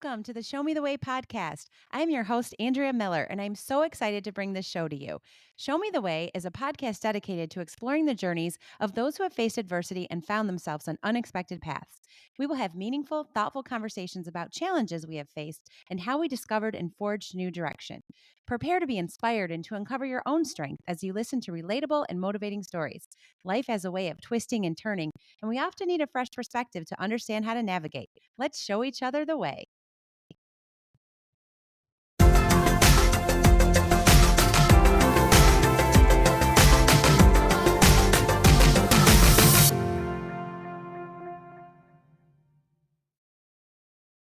Welcome to the Show Me the Way podcast. I am your host, Andrea Miller, and I'm so excited to bring this show to you. Show Me the Way is a podcast dedicated to exploring the journeys of those who have faced adversity and found themselves on unexpected paths. We will have meaningful, thoughtful conversations about challenges we have faced and how we discovered and forged new direction. Prepare to be inspired and to uncover your own strength as you listen to relatable and motivating stories. Life has a way of twisting and turning, and we often need a fresh perspective to understand how to navigate. Let's show each other the way.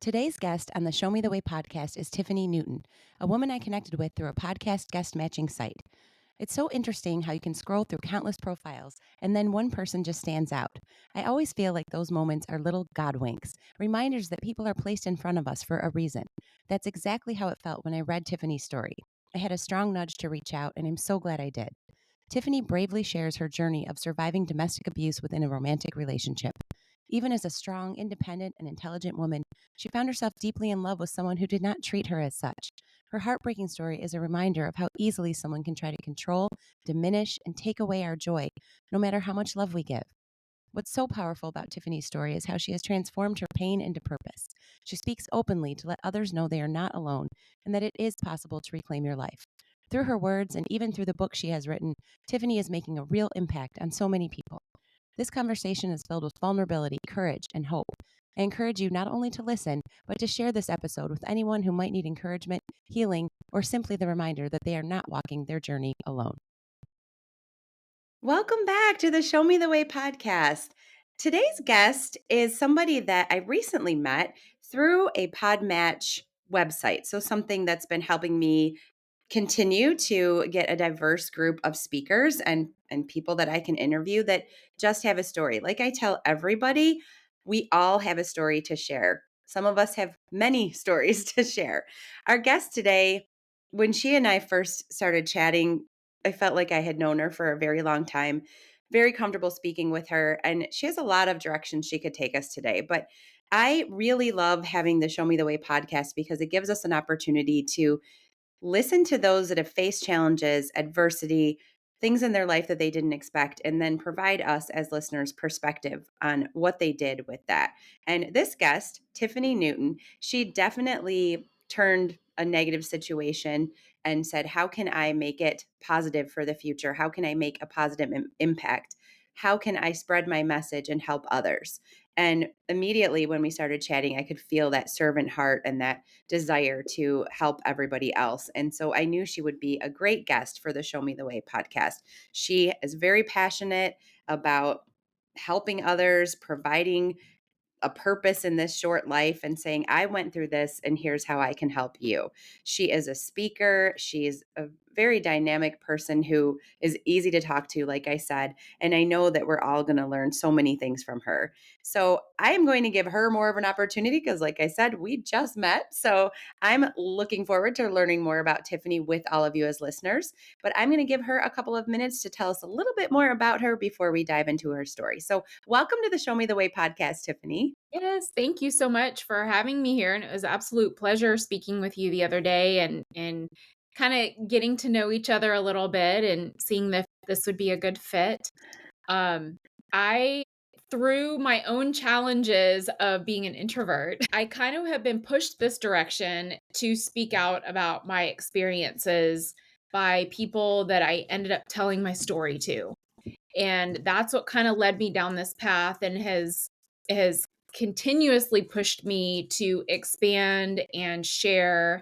Today's guest on the Show Me the Way podcast is Tiffany Newton, a woman I connected with through a podcast guest matching site. It's so interesting how you can scroll through countless profiles and then one person just stands out. I always feel like those moments are little God winks, reminders that people are placed in front of us for a reason. That's exactly how it felt when I read Tiffany's story. I had a strong nudge to reach out, and I'm so glad I did. Tiffany bravely shares her journey of surviving domestic abuse within a romantic relationship. Even as a strong, independent, and intelligent woman, she found herself deeply in love with someone who did not treat her as such. Her heartbreaking story is a reminder of how easily someone can try to control, diminish, and take away our joy, no matter how much love we give. What's so powerful about Tiffany's story is how she has transformed her pain into purpose. She speaks openly to let others know they are not alone and that it is possible to reclaim your life. Through her words and even through the book she has written, Tiffany is making a real impact on so many people. This conversation is filled with vulnerability, courage, and hope. I encourage you not only to listen, but to share this episode with anyone who might need encouragement, healing, or simply the reminder that they are not walking their journey alone. Welcome back to the Show Me the Way podcast. Today's guest is somebody that I recently met through a Podmatch website. So, something that's been helping me continue to get a diverse group of speakers and people that I can interview that just have a story. Like I tell everybody, we all have a story to share. Some of us have many stories to share. Our guest today, when she and I first started chatting, I felt like I had known her for a very long time. Very comfortable speaking with her, and she has a lot of directions she could take us today. But I really love having the Show Me the Way podcast because it gives us an opportunity to listen to those that have faced challenges, adversity, things in their life that they didn't expect, and then provide us as listeners perspective on what they did with that. And this guest, Tiffany Newton, she definitely turned a negative situation and said, how can I make it positive for the future? How can I make a positive impact? How can I spread my message and help others? And immediately when we started chatting, I could feel that servant heart and that desire to help everybody else. And so I knew she would be a great guest for the Show Me the Way podcast. She is very passionate about helping others, providing a purpose in this short life and saying, I went through this and here's how I can help you. She is a speaker. She's a very dynamic person who is easy to talk to, like I said. And I know that we're all going to learn so many things from her. So I am going to give her more of an opportunity because, like I said, we just met. So I'm looking forward to learning more about Tiffany with all of you as listeners. But I'm going to give her a couple of minutes to tell us a little bit more about her before we dive into her story. So welcome to the Show Me the Way podcast, Tiffany. Yes, thank you so much for having me here. And it was an absolute pleasure speaking with you the other day and kind of getting to know each other a little bit and seeing if this would be a good fit. I through my own challenges of being an introvert, I kind of have been pushed this direction to speak out about my experiences by people that I ended up telling my story to. And that's what kind of led me down this path and has continuously pushed me to expand and share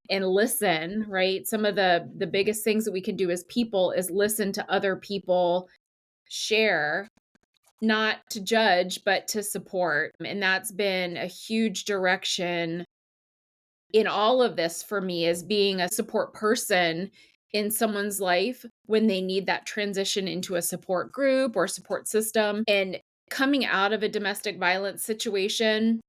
and listen, right? Some of the biggest things that we can do as people is listen to other people share, not to judge, but to support. And that's been a huge direction in all of this for me, as being a support person in someone's life when they need that transition into a support group or support system. And coming out of a domestic violence situation,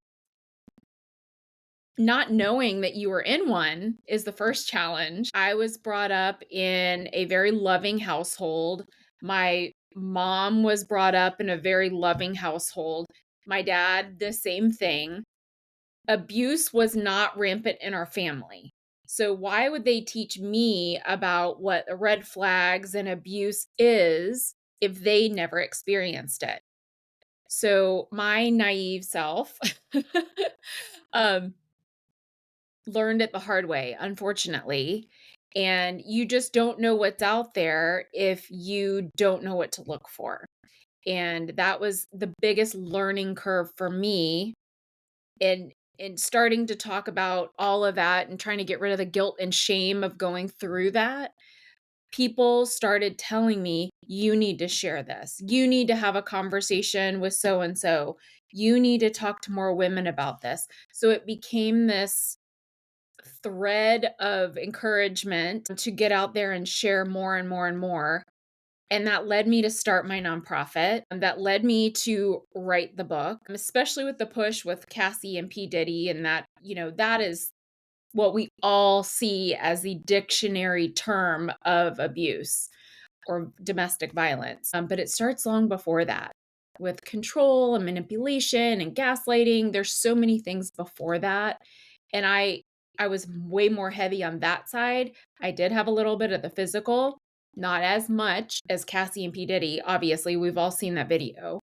not knowing that you were in one is the first challenge. I was brought up in a very loving household. My mom was brought up in a very loving household. My dad, the same thing. abuse was not rampant in our family. So why would they teach me about what the red flags and abuse is if they never experienced it? So my naive self um, learned it the hard way, unfortunately. And you just don't know what's out there if you don't know what to look for. And that was the biggest learning curve for me in starting to talk about all of that and trying to get rid of the guilt and shame of going through that. People started telling me, you need to share this. You need to have a conversation with so and so. You need to talk to more women about this. So it became this thread of encouragement to get out there and share more and more and more. And that led me to start my nonprofit. And that led me to write the book, especially with the push with Cassie and P. Diddy. And that, that is what we all see as the dictionary term of abuse or domestic violence. But it starts long before that with control and manipulation and gaslighting. There's so many things before that. And I was way more heavy on that side. I did have a little bit of the physical, not as much as Cassie and P. Diddy. Obviously, we've all seen that video.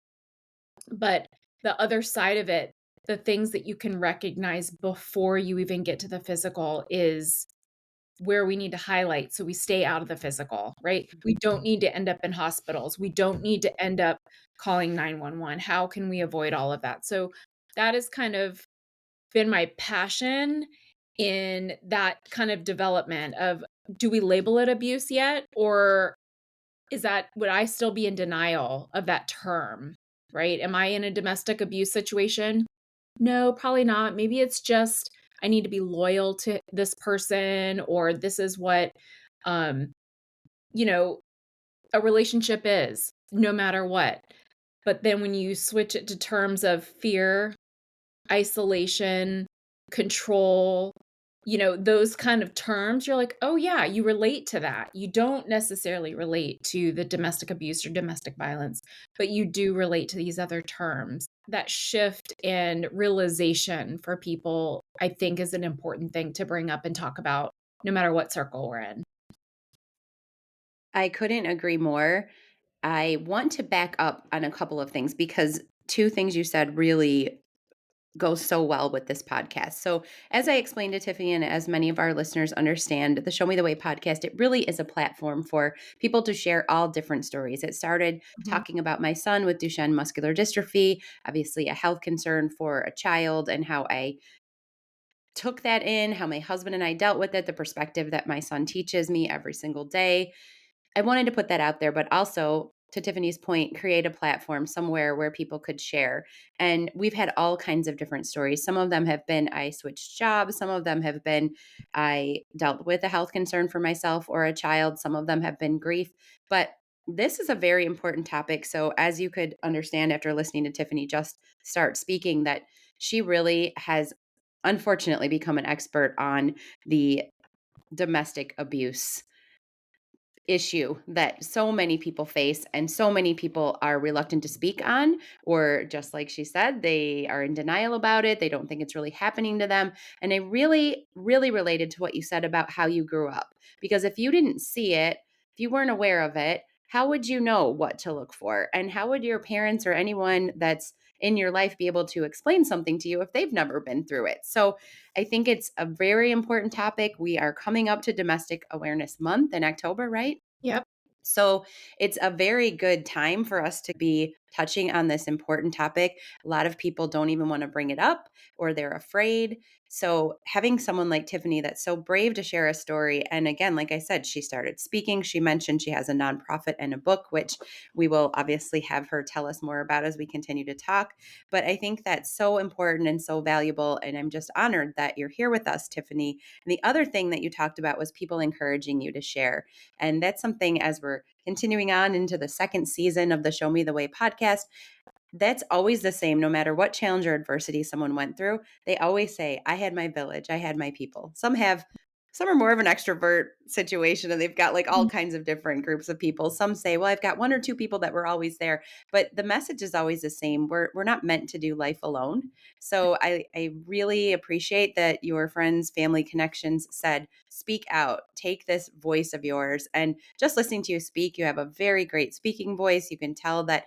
But the other side of it, the things that you can recognize before you even get to the physical is where we need to highlight so we stay out of the physical, right? We don't need to end up in hospitals. We don't need to end up calling 911. How can we avoid all of that? So that has kind of been my passion in that kind of development of, do we label it abuse yet? Or would I still be in denial of that term, right? Am I in a domestic abuse situation? No, probably not. Maybe it's just I need to be loyal to this person, or this is what, um, you know, a relationship is, no matter what. But then when you switch it to terms of fear, isolation, control, those kind of terms, you're like, oh, yeah, you relate to that. You don't necessarily relate to the domestic abuse or domestic violence, but you do relate to these other terms. That shift in realization for people, I think, is an important thing to bring up and talk about no matter what circle we're in. I couldn't agree more. I want to back up on a couple of things because two things you said really go so well with this podcast. So, as I explained to Tiffany, and as many of our listeners understand, the Show Me the Way podcast, it really is a platform for people to share all different stories. It started Mhm. talking about my son with Duchenne muscular dystrophy, obviously a health concern for a child, and how I took that in, how my husband and I dealt with it, the perspective that my son teaches me every single day. I wanted to put that out there, but also to Tiffany's point, create a platform somewhere where people could share. And we've had all kinds of different stories. Some of them have been I switched jobs. Some of them have been I dealt with a health concern for myself or a child. Some of them have been grief. But this is a very important topic. So, as you could understand after listening to Tiffany just start speaking, that she really has unfortunately become an expert on the domestic abuse issue that so many people face and so many people are reluctant to speak on, or just like she said, they are in denial about it. They don't think it's really happening to them. And I really related to what you said about how you grew up, because if you didn't see it, if you weren't aware of it, how would you know what to look for? And how would your parents or anyone that's in your life be able to explain something to you if they've never been through it? So I think it's a very important topic. We are coming up to Domestic Awareness Month in October, right? Yep. So it's a very good time for us to be touching on this important topic. A lot of people don't even want to bring it up or they're afraid. So having someone like Tiffany that's so brave to share a story. And again, like I said, she started speaking. She mentioned she has a nonprofit and a book, which we will obviously have her tell us more about as we continue to talk. But I think that's so important and so valuable. And I'm just honored that you're here with us, Tiffany. And the other thing that you talked about was people encouraging you to share. And that's something, as we're continuing on into the second season of the Show Me the Way podcast, that's always the same. No matter what challenge or adversity someone went through, they always say, I had my village, I had my people. Some have Some are more of an extrovert situation and they've got like all Mhm. kinds of different groups of people. Some say, well, I've got one or two people that were always there, but the message is always the same. We're not meant to do life alone. So I really appreciate that your friends, family connections said, speak out, take this voice of yours. And just listening to you speak, you have a very great speaking voice. You can tell that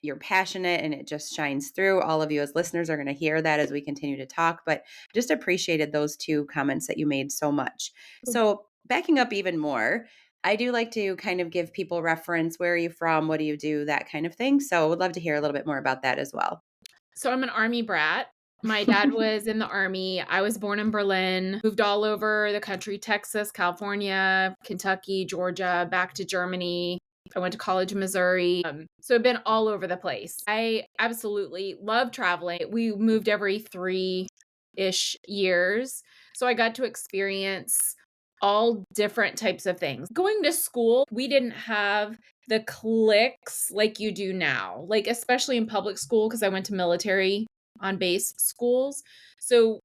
you're passionate and it just shines through. All of you as listeners are going to hear that as we continue to talk, but just appreciated those two comments that you made so much. So, backing up even more, I do like to kind of give people reference. Where are you from? What do you do? That kind of thing. So, would love to hear a little bit more about that as well. So I'm an Army brat. My dad was in the Army. I was born in Berlin, moved all over the country, Texas, California, Kentucky, Georgia, back to Germany. I went to college in Missouri. So I've been all over the place. I absolutely love traveling. We moved every 3-ish years. So I got to experience all different types of things. Going to school, we didn't have the cliques like you do now, like especially in public school, because I went to military on base schools. So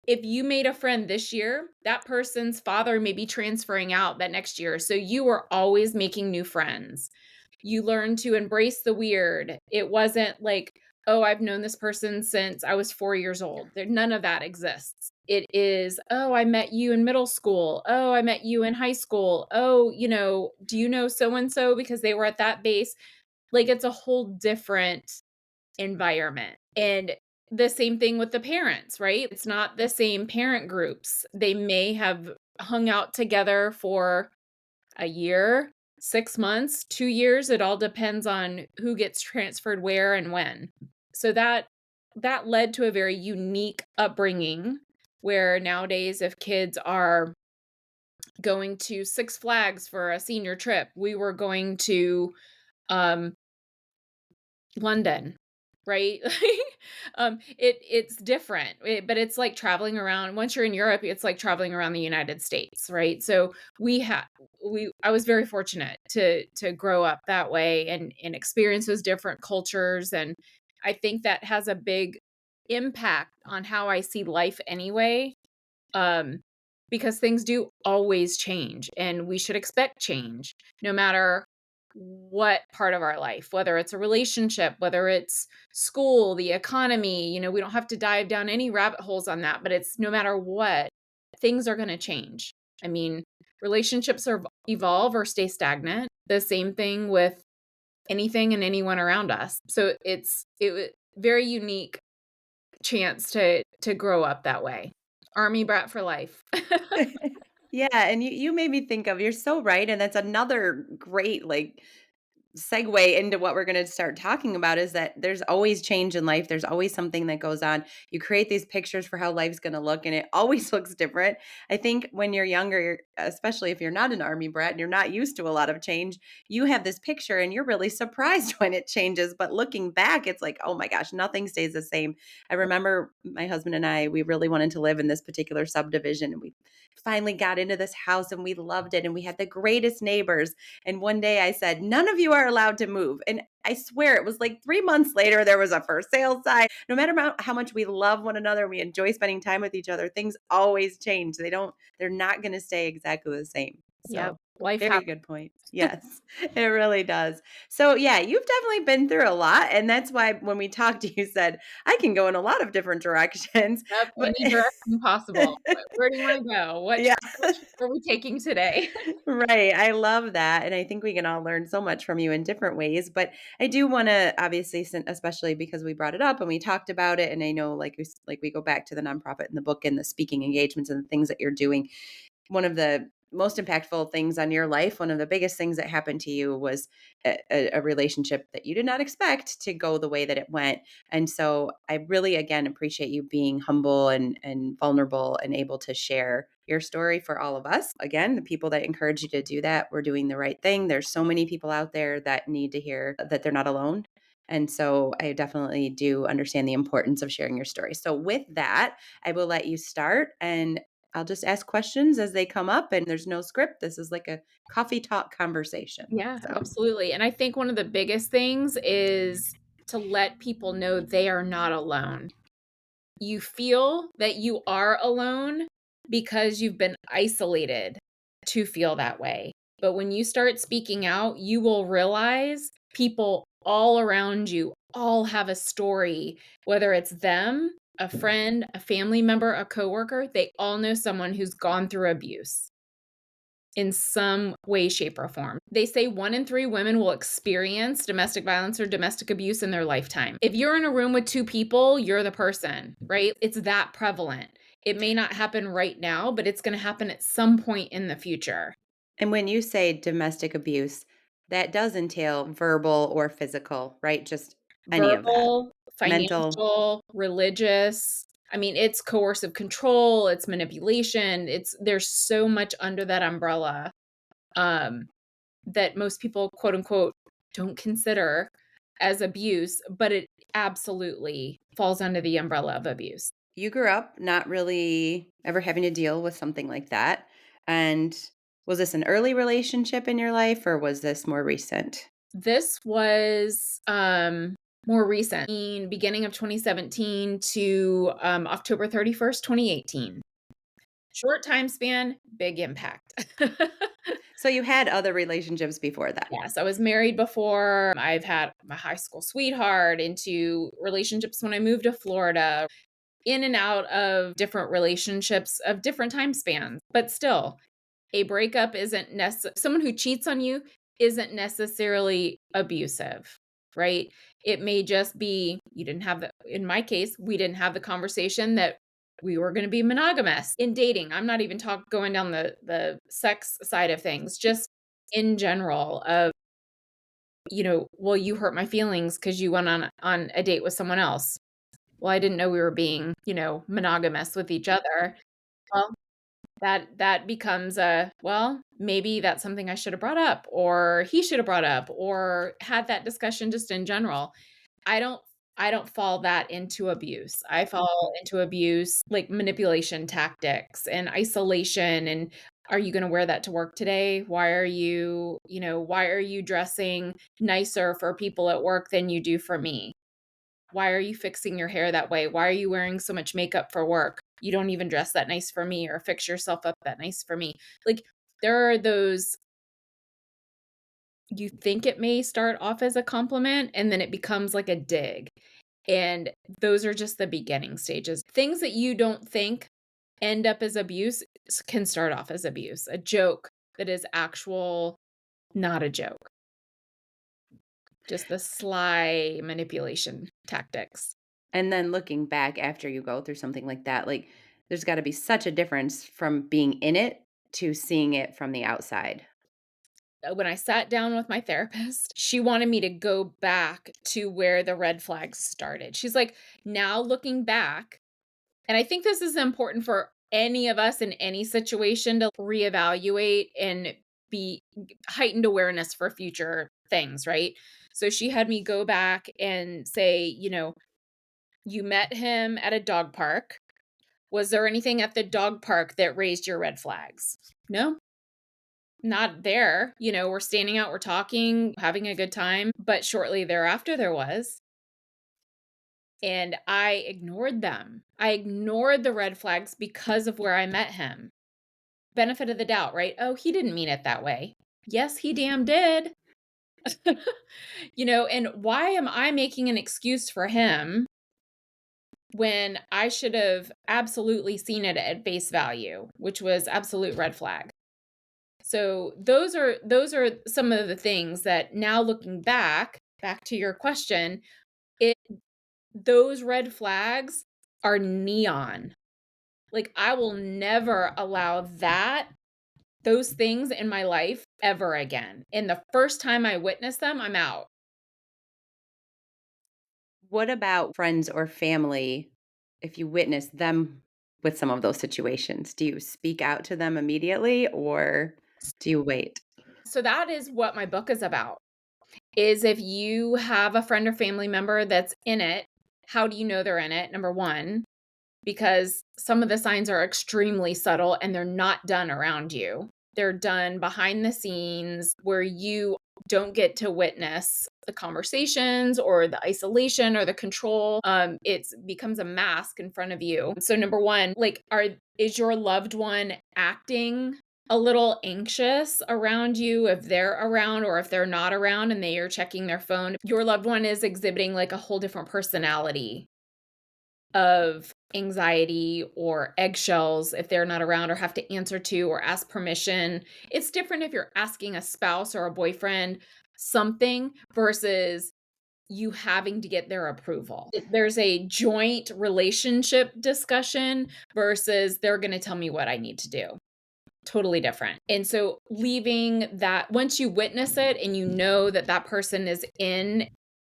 if you made a friend this year, that person's father may be transferring out that next year. So you were always making new friends. You learned to embrace the weird. It wasn't like, oh, I've known this person since I was 4 years old. None of that exists. It is, oh, I met you in middle school. Oh, I met you in high school. Oh, do you know so and so because they were at that base? Like it's a whole different environment. And the same thing with the parents, right? It's not the same parent groups. They may have hung out together for a year, 6 months, 2 years. It all depends on who gets transferred where and when. So that led to a very unique upbringing where nowadays if kids are going to Six Flags for a senior trip, we were going to um London, right? It's different, but it's like traveling around. Once you're in Europe, it's like traveling around the United States, right? So I was very fortunate to grow up that way and experience those different cultures, and I think that has a big impact on how I see life anyway. Um, because things do always change and we should expect change no matter what part of our life, whether it's a relationship, whether it's school, the economy, we don't have to dive down any rabbit holes on that, but it's no matter what, things are going to change. I mean, relationships are evolve or stay stagnant. The same thing with anything and anyone around us. So it was very unique chance to grow up that way. Army brat for life. Yeah, and you made me think of, you're so right, and that's another great like segue into what we're going to start talking about, is that there's always change in life. There's always something that goes on. You create these pictures for how life's going to look, and it always looks different. I think when you're younger, especially if you're not an army brat and you're not used to a lot of change, you have this picture and you're really surprised when it changes. But looking back, it's like, oh my gosh, nothing stays the same. I remember my husband and I, we really wanted to live in this particular subdivision, and we finally got into this house and we loved it. And we had the greatest neighbors. And one day I said, none of you are allowed to move. And I swear it was like 3 months later, there was a for sale sign. No matter how much we love one another, we enjoy spending time with each other, things always change. They're not going to stay exactly the same. Yep, So, life very happens. good point. Yes, it really does. So, yeah, you've definitely been through a lot. And that's why when we talked, you said, I can go in a lot of different directions. Yep, But any direction possible. Where do you wanna go? yeah. Which are we taking today? Right. I love that. And I think we can all learn so much from you in different ways. But I do want to obviously, especially because we brought it up and we talked about it. And I know, like we go back to the nonprofit and the book and the speaking engagements and the things that you're doing. One of the most impactful things on your life, one of the biggest things that happened to you was a relationship that you did not expect to go the way that it went. And so I really, again, appreciate you being humble and vulnerable and able to share your story for all of us. Again, the people that encourage you to do that, we're doing the right thing. There's so many people out there that need to hear that they're not alone. And so I definitely do understand the importance of sharing your story. So with that, I will let you start, and I'll just ask questions as they come up, and there's no script. This is like a coffee talk conversation. Yeah, So, absolutely, and I think one of the biggest things is to let people know they are not alone. You feel that you are alone, because you've been isolated to feel that way. But when you start speaking out, you will realize people all around you all have a story, whether it's them, a friend, a family member, a coworker, they all know someone who's gone through abuse in some way, shape, or form. They say 1 in 3 women will experience domestic violence or domestic abuse in their lifetime. If you're in a room with 2 people, you're the person, right? It's that prevalent. It may not happen right now, but it's going to happen at some point in the future. And when you say domestic abuse, that does entail verbal or physical, right? Just any of that. Verbal, Mental. financial, religious. I mean, it's coercive control, it's manipulation, there's so much under that umbrella. Um, that most people, quote unquote, don't consider as abuse, but it absolutely falls under the umbrella of abuse. You grew up not really ever having to deal with something like that. And was this an early relationship in your life or was this more recent? This was more recent, in beginning of 2017 to October 31st, 2018. Short time span, big impact. So you had other relationships before that. Yes, I was married before. I've had my high school sweetheart, into relationships when I moved to Florida, in and out of different relationships of different time spans. But still, a breakup isn't someone who cheats on you isn't necessarily abusive, right? It may just be you didn't have in my case, we didn't have the conversation that we were going to be monogamous in dating. I'm not even going down the sex side of things, just in general of, well, you hurt my feelings because you went on a date with someone else. Well, I didn't know we were being, monogamous with each other. Well, that becomes well, maybe that's something I should have brought up, or he should have brought up, or had that discussion just in general. I don't I don't fall that into abuse. I fall into abuse like manipulation tactics and isolation, and are you going to wear that to work today? Why are you dressing nicer for people at work than you do for me? Why are you fixing your hair that way? Why are you wearing so much makeup for work? You don't even dress that nice for me or fix yourself up that nice for me. Like, there are those, you think it may start off as a compliment and then it becomes like a dig. And those are just the beginning stages. Things that you don't think end up as abuse can start off as abuse. A joke that is actual, not a joke. Just the sly manipulation tactics. And then looking back after you go through something like that, like there's got to be such a difference from being in it to seeing it from the outside. When I sat down with my therapist, she wanted me to go back to where the red flags started. She's like, now looking back, and I think this is important for any of us in any situation to reevaluate and be heightened awareness for future things, right? So she had me go back and say, you met him at a dog park. Was there anything at the dog park that raised your red flags? No, not there. We're standing out, we're talking, having a good time. But shortly thereafter, there was. And I ignored them. I ignored the red flags because of where I met him. Benefit of the doubt, right? Oh, he didn't mean it that way. Yes, he damn did. And why am I making an excuse for him when I should have absolutely seen it at face value, which was absolute red flag? So those are some of the things that, now looking back to your question, those red flags are neon. Like, I will never allow those things in my life ever again. And the first time I witness them, I'm out. What about friends or family if you witness them with some of those situations? Do you speak out to them immediately or do you wait? So that is what my book is about. Is if you have a friend or family member that's in it, how do you know they're in it? Number one, because some of the signs are extremely subtle and they're not done around you. They're done behind the scenes where you don't get to witness the conversations or the isolation or the control. It becomes a mask in front of you. So number one, like, is your loved one acting a little anxious around you if they're around, or if they're not around and they are checking their phone? Your loved one is exhibiting like a whole different personality of anxiety or eggshells if they're not around or have to answer to or ask permission. It's different if you're asking a spouse or a boyfriend something versus you having to get their approval. There's a joint relationship discussion versus they're going to tell me what I need to do. Totally different. And so leaving that, once you witness it and you know that that person is in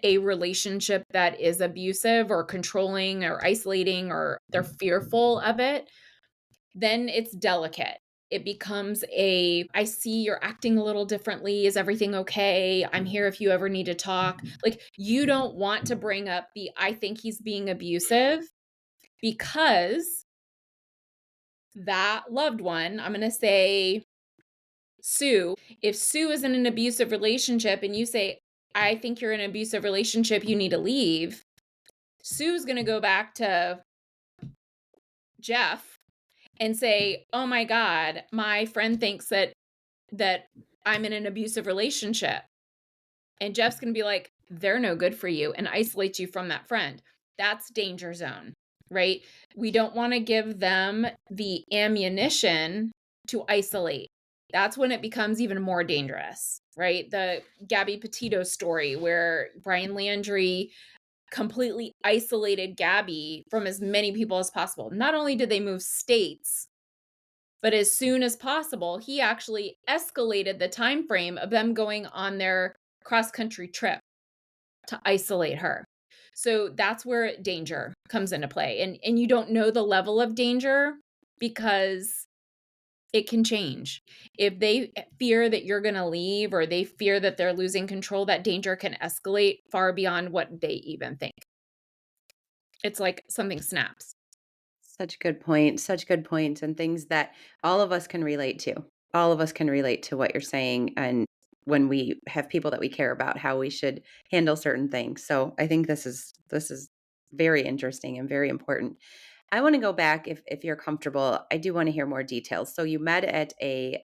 a relationship that is abusive or controlling or isolating, or they're fearful of it, then it's delicate. It becomes I see you're acting a little differently. Is everything okay? I'm here if you ever need to talk. Like, you don't want to bring up I think he's being abusive, because that loved one, I'm going to say Sue, if Sue is in an abusive relationship and you say, I think you're in an abusive relationship, you need to leave, Sue's going to go back to Jeff and say, oh my God, my friend thinks that I'm in an abusive relationship. And Jeff's going to be like, they're no good for you, and isolate you from that friend. That's danger zone, right? We don't want to give them the ammunition to isolate. That's when it becomes even more dangerous, right? The Gabby Petito story, where Brian Landry completely isolated Gabby from as many people as possible. Not only did they move states, but as soon as possible, he actually escalated the time frame of them going on their cross-country trip to isolate her. So that's where danger comes into play. And you don't know the level of danger because it can change. If they fear that you're going to leave, or they fear that they're losing control, that danger can escalate far beyond what they even think. It's like something snaps. Such good point. Such good points, and things that all of us can relate to. All of us can relate to what you're saying, and when we have people that we care about, how we should handle certain things. So I think this is very interesting and very important. I want to go back, if you're comfortable. I do want to hear more details. So you met at a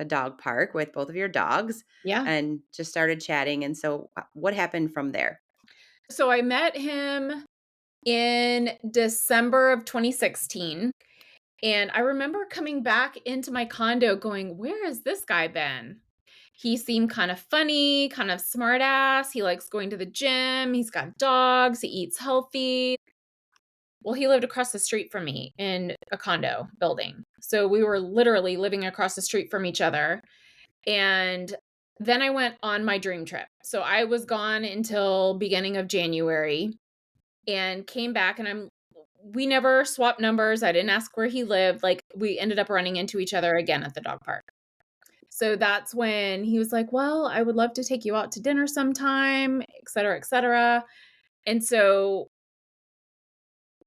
dog park with both of your dogs Yeah. and just started chatting. And so what happened from there? So I met him in December of 2016. And I remember coming back into my condo going, where has this guy been? He seemed kind of funny, kind of smart ass. He likes going to the gym. He's got dogs. He eats healthy. Well, he lived across the street from me in a condo building. So we were literally living across the street from each other. And then I went on my dream trip. So I was gone until beginning of January, and came back, and we never swapped numbers. I didn't ask where he lived. Like, we ended up running into each other again at the dog park. So that's when he was like, well, I would love to take you out to dinner sometime, et cetera, et cetera. And so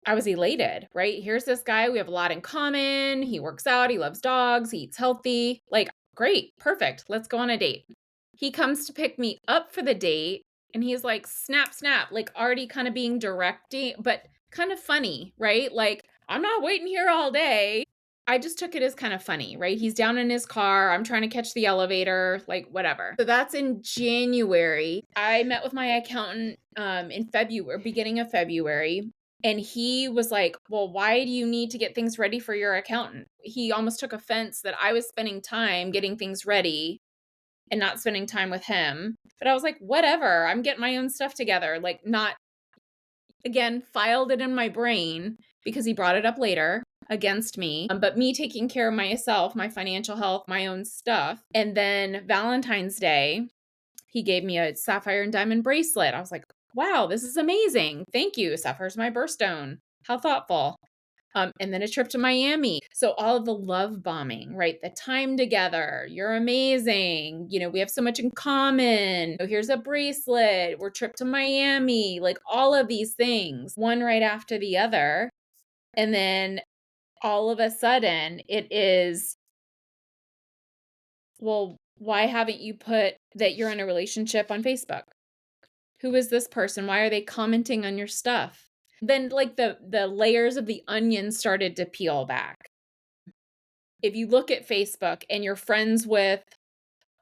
I was elated, right? Here's this guy. We have a lot in common. He works out. He loves dogs. He eats healthy. Like, great. Perfect. Let's go on a date. He comes to pick me up for the date, and he's like, snap, snap, like already kind of being directing, but kind of funny, right? Like, I'm not waiting here all day. I just took it as kind of funny, right? He's down in his car. I'm trying to catch the elevator, like whatever. So that's in January. I met with my accountant in February, beginning of February. And he was like, well, why do you need to get things ready for your accountant? He almost took offense that I was spending time getting things ready and not spending time with him. But I was like, whatever, I'm getting my own stuff together. Like, not, again, filed it in my brain because he brought it up later against me. But me taking care of myself, my financial health, my own stuff. And then Valentine's Day, he gave me a sapphire and diamond bracelet. I was like, wow, this is amazing. Thank you. Sapphire's my birthstone. How thoughtful. And then a trip to Miami. So all of the love bombing, right? The time together. You're amazing. You know, we have so much in common. Oh, here's a bracelet. We're trip to Miami. Like, all of these things, one right after the other. And then all of a sudden it is Well, why haven't you put that you're in a relationship on Facebook? Who is this person? Why are they commenting on your stuff? Then like the layers of the onion started to peel back. If you look at Facebook and you're friends with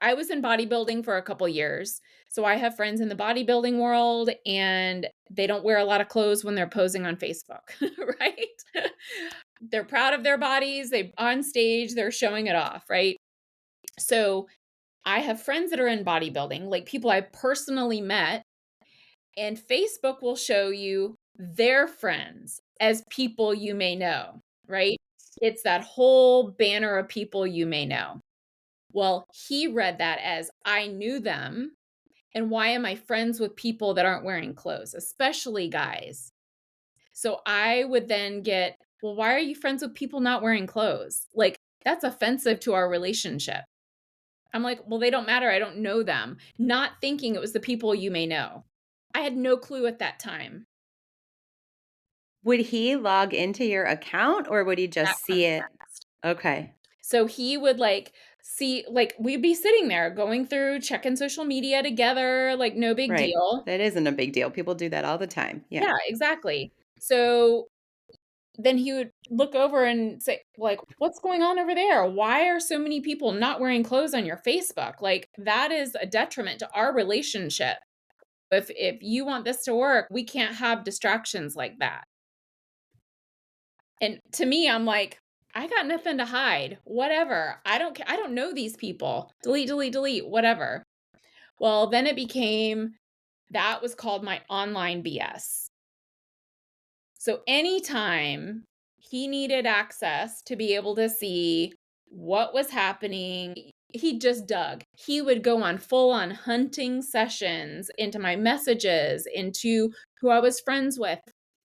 I was in bodybuilding for a couple years. So I have friends in the bodybuilding world and they don't wear a lot of clothes when they're posing on Facebook, right? They're proud of their bodies, they on stage, they're showing it off, right? So I have friends that are in bodybuilding, like people I personally met, and Facebook will show you their friends as people you may know, right? It's that whole banner of people you may know. Well, he read that as I knew them. And why am I friends with people that aren't wearing clothes, especially guys? So I would then get, well, why are you friends with people not wearing clothes? Like, that's offensive to our relationship. I'm like, well, they don't matter. I don't know them. Not thinking it was the people you may know. I had no clue at that time. Would he log into your account or would he That just see comes it? next. Okay. So he would like see, like, we'd be sitting there going through checking social media together, like, no big Right. deal. That isn't a big deal. People do that all the time. Yeah. Yeah, exactly. So then he would look over and say, like, what's going on over there? Why are so many people not wearing clothes on your Facebook? Like, that is a detriment to our relationship. If you want this to work, we can't have distractions like that. And to me, I'm like, I got nothing to hide. Whatever. I don't care. I don't know these people. Delete, delete, delete, whatever. Well, then it became that was called my online BS. So anytime he needed access to be able to see what was happening, he just dug. He would go on full on hunting sessions into my messages, into who I was friends with.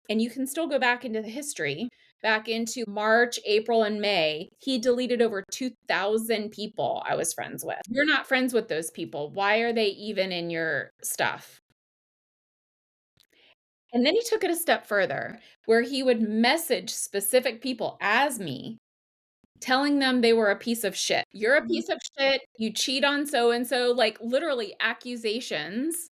And you can still go back into the history, back into March, April, and May. He deleted over 2,000 people I was friends with. You're not friends with those people. Why are they even in your stuff? And then he took it a step further, where he would message specific people as me, telling them they were a piece of shit. "You're a piece of shit, you cheat on so and so," like, literally accusations.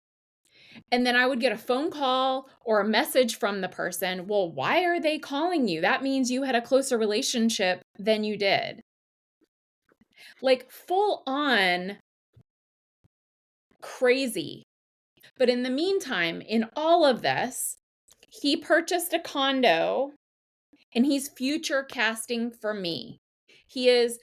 And then I would get a phone call or a message from the person, "Well, why are they calling you? That means you had a closer relationship than you did." Like, full on crazy. But in the meantime, in all of this, he purchased a condo and he's future casting for me. He is,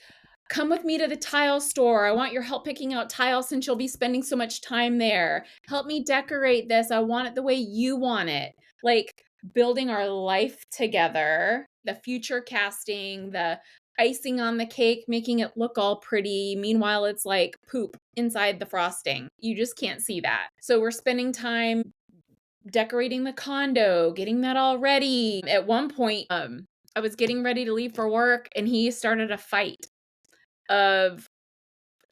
come with me to the tile store. I want your help picking out tiles since you'll be spending so much time there. Help me decorate this. I want it the way you want it. Like building our life together, the future casting, the icing on the cake, making it look all pretty. Meanwhile, it's like poop inside the frosting. You just can't see that. So we're spending time decorating the condo, getting that all ready. At one point, I was getting ready to leave for work and he started a fight of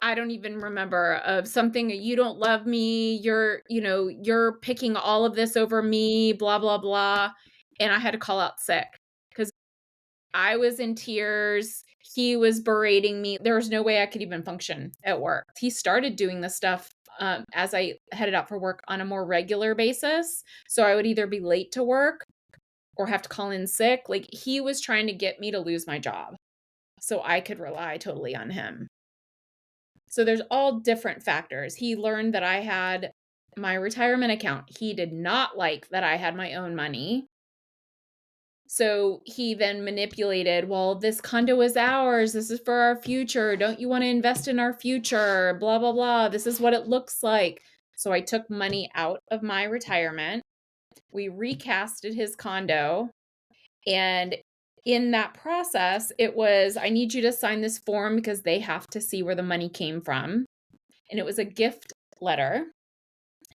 I don't even remember of something you don't love me, you're picking all of this over me, blah blah blah. And I had to call out sick cuz I was in tears. He was berating me. There was no way I could even function at work. He started doing this stuff as I headed out for work on a more regular basis. So I would either be late to work or have to call in sick. Like he was trying to get me to lose my job so I could rely totally on him. So there's all different factors. He learned that I had my retirement account. He did not like that I had my own money. So he then manipulated, well, this condo is ours. This is for our future. Don't you want to invest in our future? Blah, blah, blah. This is what it looks like. So I took money out of my retirement. We recasted his condo. And in that process, it was, I need you to sign this form because they have to see where the money came from. And it was a gift letter,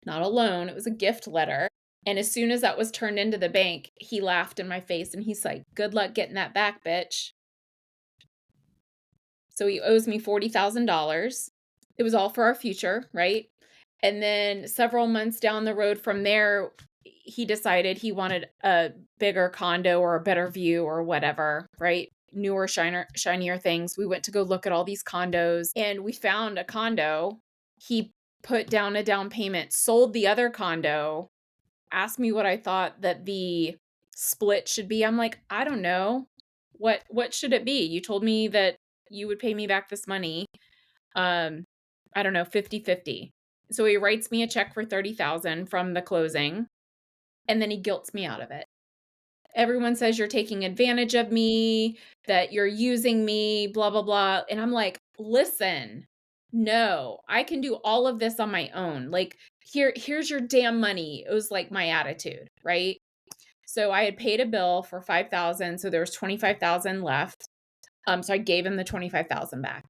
not a loan. It was a gift letter. And as soon as that was turned into the bank, he laughed in my face and he's like, good luck getting that back, bitch. So he owes me $40,000. It was all for our future, right? And then several months down the road from there, he decided he wanted a bigger condo or a better view or whatever, right? newer, shinier things. We went to go look at all these condos and we found a condo. He put down a down payment, sold the other condo, asked me what I thought that the split should be. I'm like, I don't know. What should it be? You told me that you would pay me back this money. Um, I don't know, 50-50. So he writes me a check for 30,000 from the closing, and then he guilts me out of it. Everyone says you're taking advantage of me, that you're using me, blah, blah, blah. And I'm like, listen, no, I can do all of this on my own. Like, here's your damn money. It was like my attitude, right? So I had paid a bill for 5,000, so there was 25,000 left. So I gave him the 25,000 back.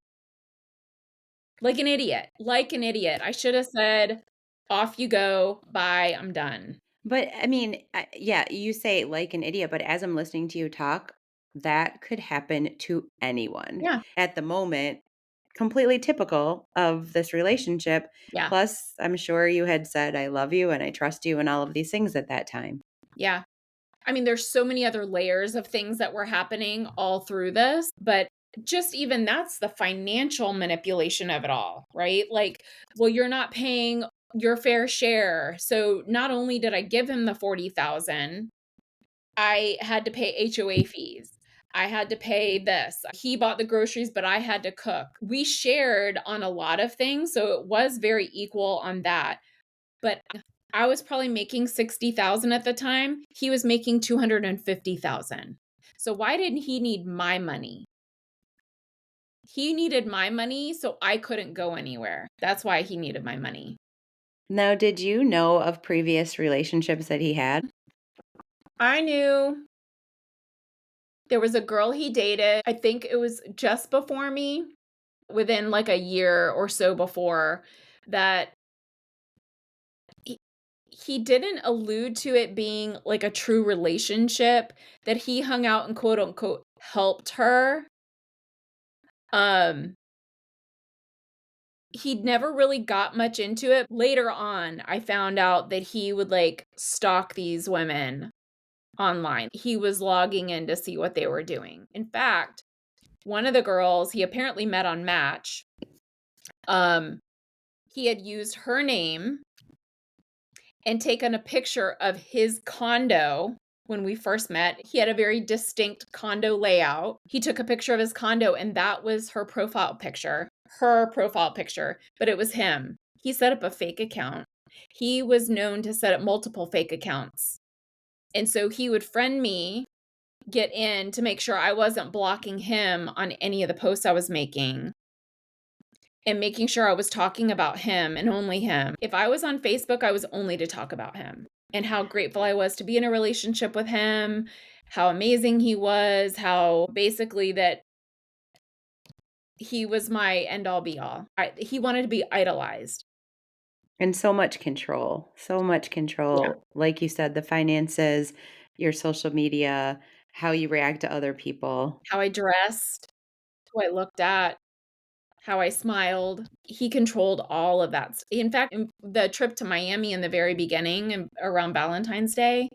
Like an idiot. Like an idiot. I should have said, "Off you go. Bye. I'm done." But I mean, yeah, you say like an idiot, but as I'm listening to you talk, that could happen to anyone Yeah. at the moment. Completely typical of this relationship. Yeah. Plus, I'm sure you had said, I love you and I trust you and all of these things at that time. Yeah. I mean, there's so many other layers of things that were happening all through this, but just even that's the financial manipulation of it all, right? Like, well, you're not paying your fair share. So not only did I give him the 40,000, I had to pay HOA fees. I had to pay this. He bought the groceries, but I had to cook. We shared on a lot of things, so it was very equal on that. But I was probably making 60,000 at the time. He was making 250,000. So why didn't he need my money? He needed my money so I couldn't go anywhere. That's why he needed my money. Now, did you know of previous relationships that he had? I knew there was a girl he dated. I think it was just before me, within like a year or so before that he, he didn't allude to it being like a true relationship, that he hung out and quote unquote helped her. Um, he never really got much into it. Later on, I found out that he would like stalk these women online. He was logging in to see what they were doing. In fact, one of the girls he apparently met on Match, um, he had used her name and taken a picture of his condo when we first met. He had a very distinct condo layout. He took a picture of his condo, and that was her profile picture, but it was him. He set up a fake account. He was known to set up multiple fake accounts. And so he would friend me, get in to make sure I wasn't blocking him on any of the posts I was making, and making sure I was talking about him and only him. If I was on Facebook, I was only to talk about him and how grateful I was to be in a relationship with him, how amazing he was, how basically that he was my end all be all. He wanted to be idolized. And so much control, so much Yeah. control. Like you said, the finances, your social media, how you react to other people. How I dressed, who I looked at, how I smiled. He controlled all of that. In fact, the trip to Miami in the very beginning and around Valentine's Day,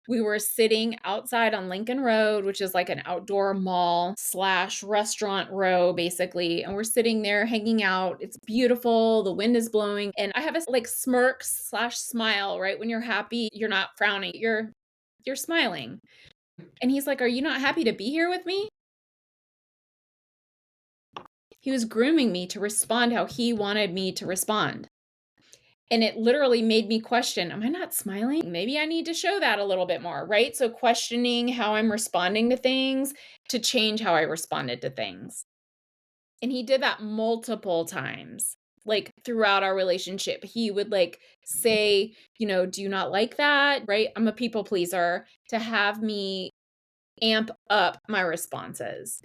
we were sitting outside on Lincoln Road, which is like an outdoor mall slash restaurant row, basically. And we're sitting there hanging out. It's beautiful. The wind is blowing. And I have a like smirk slash smile, right? When you're happy, you're not frowning. You're smiling. And he's like, "Are you not happy to be here with me?" He was grooming me to respond how he wanted me to respond. And it literally made me question, am I not smiling? Maybe I need to show that a little bit more, right? So questioning how I'm responding to things to change how I responded to things. And he did that multiple times. Like throughout our relationship, he would like say, do you not like that? Right? I'm a people pleaser, to have me amp up my responses.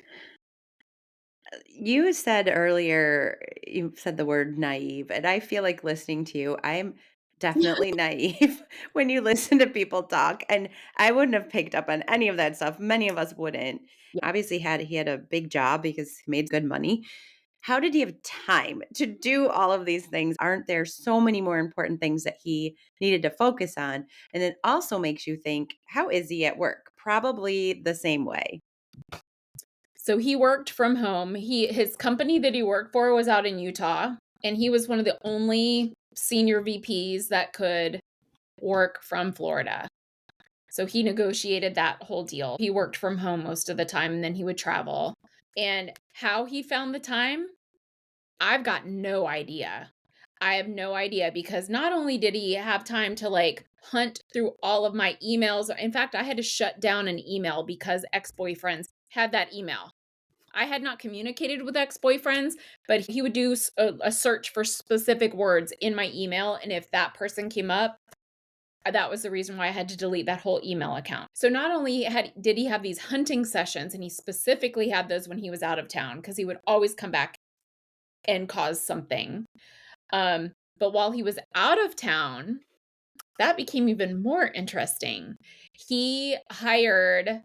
You said earlier, you said the word naive, and I feel like listening to you, I'm definitely naive when you listen to people talk, and I wouldn't have picked up on any of that stuff. Many of us wouldn't. Yeah. Obviously, he had a big job because he made good money. How did he have time to do all of these things? Aren't there so many more important things that he needed to focus on? And it also makes you think, how is he at work? Probably the same way. So he worked from home. His company that he worked for was out in Utah, and he was one of the only senior VPs that could work from Florida. So he negotiated that whole deal. He worked from home most of the time, and then he would travel. And how he found the time, I've got no idea. I have no idea, because not only did he have time to like hunt through all of my emails, in fact, I had to shut down an email because ex-boyfriends had that email. I had not communicated with ex-boyfriends, but he would do a search for specific words in my email. And if that person came up, that was the reason why I had to delete that whole email account. So not only did he have these hunting sessions, and he specifically had those when he was out of town, because he would always come back and cause something. But while he was out of town, that became even more interesting. He hired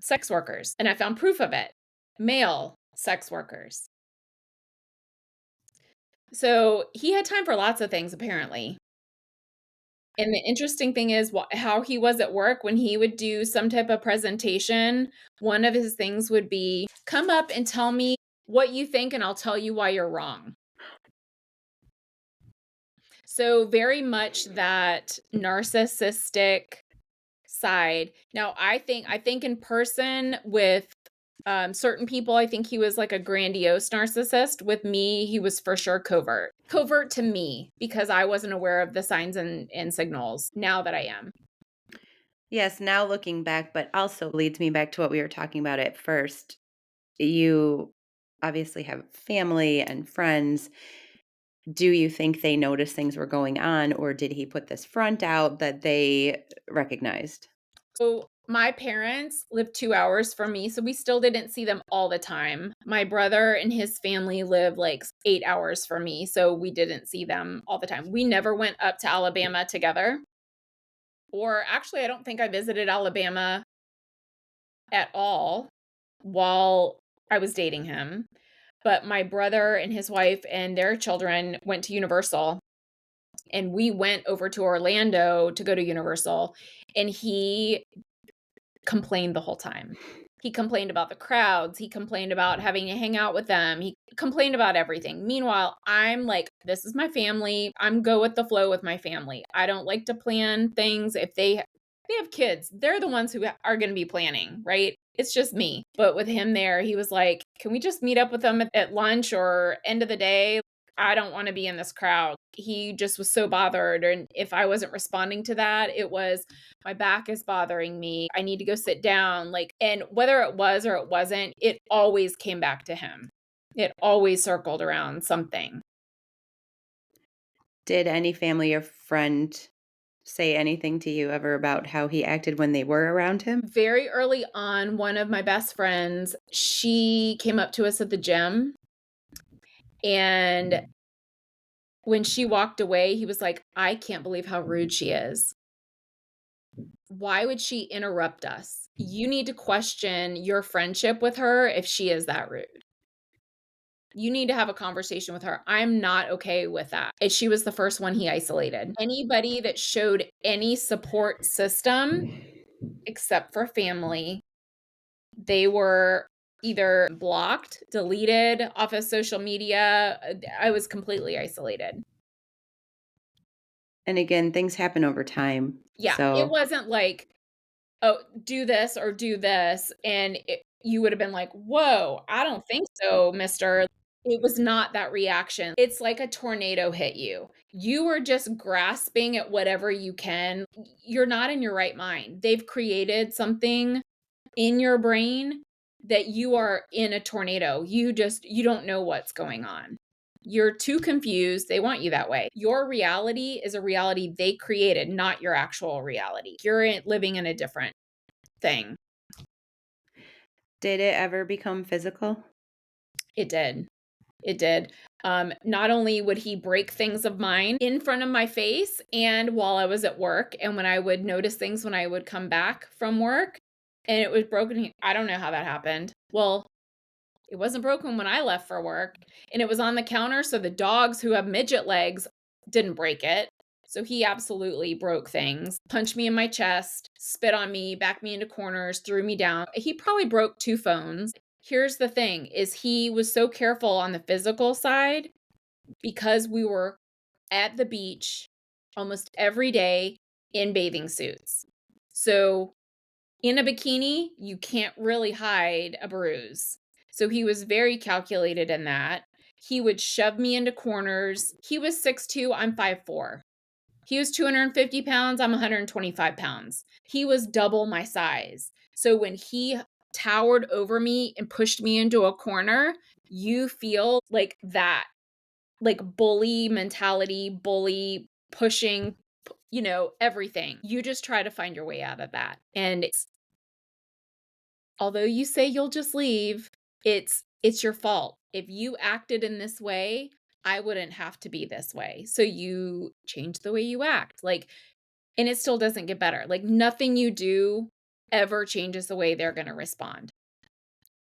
sex workers, and I found proof of it. Male sex workers. So he had time for lots of things, apparently. And the interesting thing is how he was at work when he would do some type of presentation. One of his things would be, come up and tell me what you think, and I'll tell you why you're wrong. So very much that narcissistic side. Now, I think in person with certain people, I think he was like a grandiose narcissist. With me, he was for sure covert. Covert to me, because I wasn't aware of the signs and signals. Now that I am. Yes, now looking back, but also leads me back to what we were talking about at first. You obviously have family and friends. Do you think they noticed things were going on, or did he put this front out that they recognized? So my parents lived 2 hours from me, so we still didn't see them all the time. My brother and his family live like 8 hours from me, so we didn't see them all the time. We never went up to Alabama together. Or actually, I don't think I visited Alabama at all while I was dating him. But my brother and his wife and their children went to Universal, and we went over to Orlando to go to Universal, and he complained the whole time. He complained about the crowds. He complained about having to hang out with them. He complained about everything. Meanwhile, I'm like, this is my family. I'm go with the flow with my family. I don't like to plan things. If they have kids, they're the ones who are going to be planning, right? It's just me. But with him there, he was like, can we just meet up with them at lunch or end of the day? I don't want to be in this crowd. He just was so bothered. And if I wasn't responding to that, it was, my back is bothering me. I need to go sit down. Like, and whether it was or it wasn't, it always came back to him. It always circled around something. Did any family or friend say anything to you ever about how he acted when they were around him? Very early on, one of my best friends, she came up to us at the gym. And when she walked away, he was like, I can't believe how rude she is. Why would she interrupt us? You need to question your friendship with her if she is that rude. You need to have a conversation with her. I'm not okay with that. And she was the first one he isolated. Anybody that showed any support system, except for family, they were either blocked, deleted off of social media. I was completely isolated. And again, things happen over time. Yeah, it So, wasn't like, oh, do this or do this. And you would have been like, whoa, I don't think so, mister. It was not that reaction. It's like a tornado hit you. You were just grasping at whatever you can. You're not in your right mind. They've created something in your brain that you are in a tornado. You don't know what's going on. You're too confused. They want you that way. Your reality is a reality they created, not your actual reality. You're living in a different thing. did it ever become physical? It did. It did. Not only would he break things of mine in front of my face and while I was at work, and when I would notice things when I would come back from work and it was broken, I don't know how that happened. Well, it wasn't broken when I left for work, and it was on the counter, so the dogs who have midget legs didn't break it. So he absolutely broke things, punched me in my chest, spit on me, backed me into corners, threw me down. He probably broke 2 phones. Here's the thing is he was so careful on the physical side because we were at the beach almost every day in bathing suits. So in a bikini, you can't really hide a bruise. So he was very calculated in that. He would shove me into corners. He was 6'2", I'm 5'4". He was 250 pounds, I'm 125 pounds. He was double my size. So when he towered over me and pushed me into a corner, you feel like that, like bully mentality, bully pushing, everything. You just try to find your way out of that. And although you say you'll just leave, it's your fault. If you acted in this way, I wouldn't have to be this way. So you change the way you act. Like, and it still doesn't get better. Like nothing you do ever changes the way they're going to respond.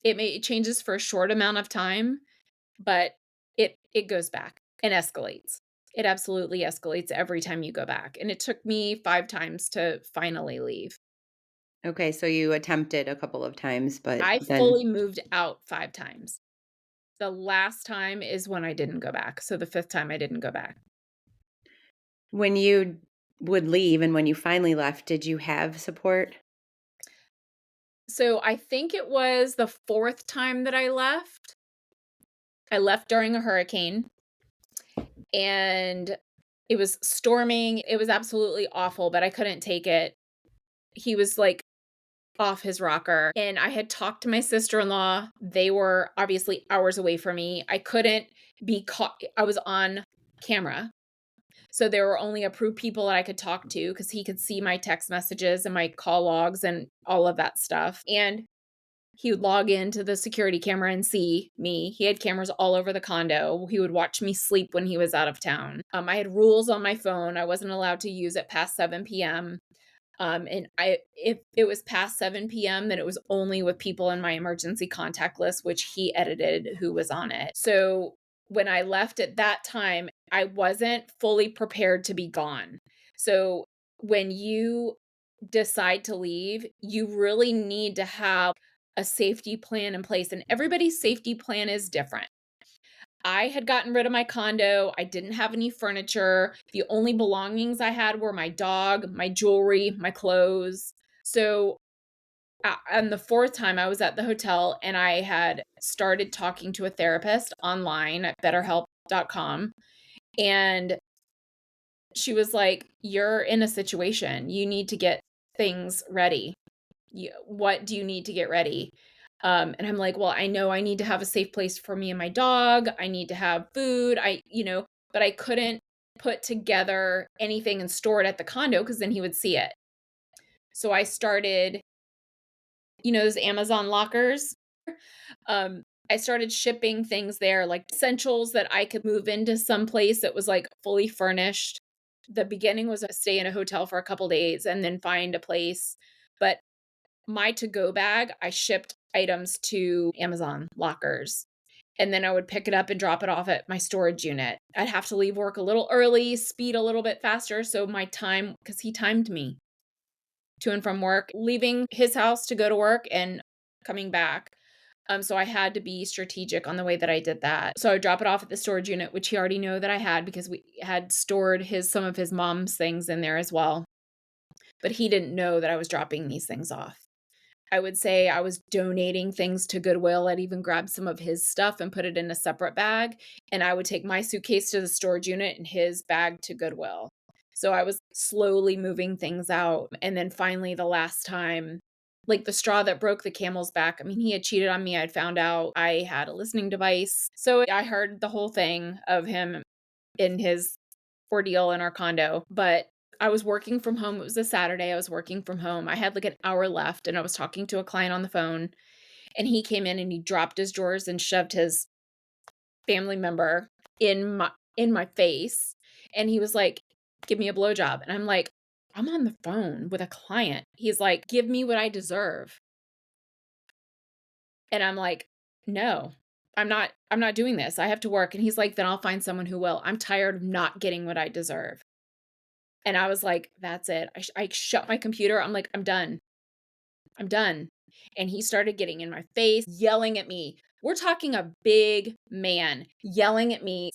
It changes for a short amount of time, but it goes back and escalates. It absolutely escalates every time you go back. And it took me 5 times to finally leave. Okay, so you attempted a couple of times, but I then fully moved out 5 times. The last time is when I didn't go back. So the 5th time I didn't go back. when you would leave and when you finally left, did you have support? So I think it was the 4th time that I left. I left during a hurricane and it was storming. It was absolutely awful, but I couldn't take it. He was like off his rocker. And I had talked to my sister-in-law. They were obviously hours away from me. I couldn't be caught. I was on camera. So there were only approved people that I could talk to because he could see my text messages and my call logs and all of that stuff. And he would log into the security camera and see me. He had cameras all over the condo. He would watch me sleep when he was out of town. I had rules on my phone. I wasn't allowed to use it past 7 p.m. And if it was past 7 p.m., then it was only with people in my emergency contact list, which he edited who was on it. So when I left at that time, I wasn't fully prepared to be gone. So when you decide to leave, you really need to have a safety plan in place, and everybody's safety plan is different. I had gotten rid of my condo. I didn't have any furniture. The only belongings I had were my dog, my jewelry, my clothes. So, on the 4th time, I was at the hotel and I had started talking to a therapist online at betterhelp.com. And she was like, "You're in a situation. You need to get things ready. What do you need to get ready?" And I'm like, "Well, I know I need to have a safe place for me and my dog. I need to have food. But I couldn't put together anything and store it at the condo because then he would see it. So I started, those Amazon lockers. I started shipping things there, like essentials that I could move into some place that was like fully furnished. The beginning was a stay in a hotel for a couple days and then find a place. But my to-go bag, I shipped items to Amazon lockers, and then I would pick it up and drop it off at my storage unit. I'd have to leave work a little early, speed a little bit faster, so my time, because he timed me to and from work, leaving his house to go to work and coming back. So I had to be strategic on the way that I did that. So I would drop it off at the storage unit, which he already knew that I had because we had stored some of his mom's things in there as well. But he didn't know that I was dropping these things off. I would say I was donating things to Goodwill. I'd even grab some of his stuff and put it in a separate bag. And I would take my suitcase to the storage unit and his bag to Goodwill. So I was slowly moving things out. And then finally, the last time, like the straw that broke the camel's back, I mean, he had cheated on me. I'd found out I had a listening device. So I heard the whole thing of him in his ordeal in our condo. But I was working from home. It was a Saturday. I was working from home. I had like an hour left and I was talking to a client on the phone and he came in and he dropped his drawers and shoved his family member in my face. And he was like, "Give me a blowjob." And I'm like, "I'm on the phone with a client." He's like, "Give me what I deserve." And I'm like, "No. I'm not doing this. I have to work." And he's like, "Then I'll find someone who will. I'm tired of not getting what I deserve." And I was like, "That's it." I shut my computer. I'm like, "I'm done. I'm done." And he started getting in my face, yelling at me. We're talking a big man yelling at me,